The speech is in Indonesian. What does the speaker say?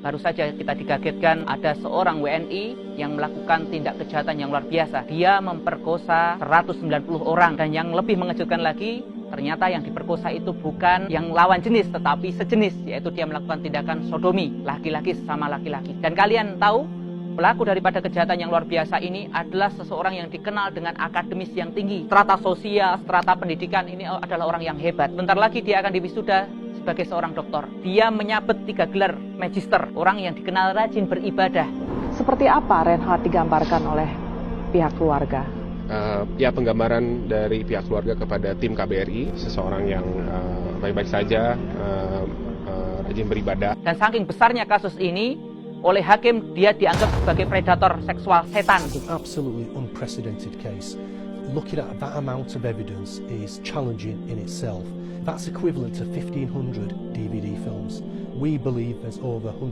Baru saja kita dikagetkan ada seorang WNI yang melakukan tindak kejahatan yang luar biasa. Dia memperkosa 190 orang, dan yang lebih mengejutkan lagi, ternyata yang diperkosa itu bukan yang lawan jenis, tetapi sejenis, yaitu dia melakukan tindakan sodomi, laki-laki sama laki-laki. Dan kalian tahu, pelaku daripada kejahatan yang luar biasa ini adalah seseorang yang dikenal dengan akademis yang tinggi. Strata sosial, strata pendidikan, ini adalah orang yang hebat. Bentar lagi dia akan diwisuda sebagai seorang doktor. Dia menyabet 3 gelar magister, orang yang dikenal rajin beribadah. Seperti apa Reinhard digambarkan oleh pihak keluarga? Ya, penggambaran dari pihak keluarga kepada tim KBRI, seseorang yang baik-baik saja, rajin beribadah. Dan saking besarnya kasus ini, oleh hakim dia dianggap sebagai predator seksual setan. It's an absolutely unprecedented case. Looking at that amount of evidence is challenging in itself. That's equivalent to 1,500 DVD films. We believe there's over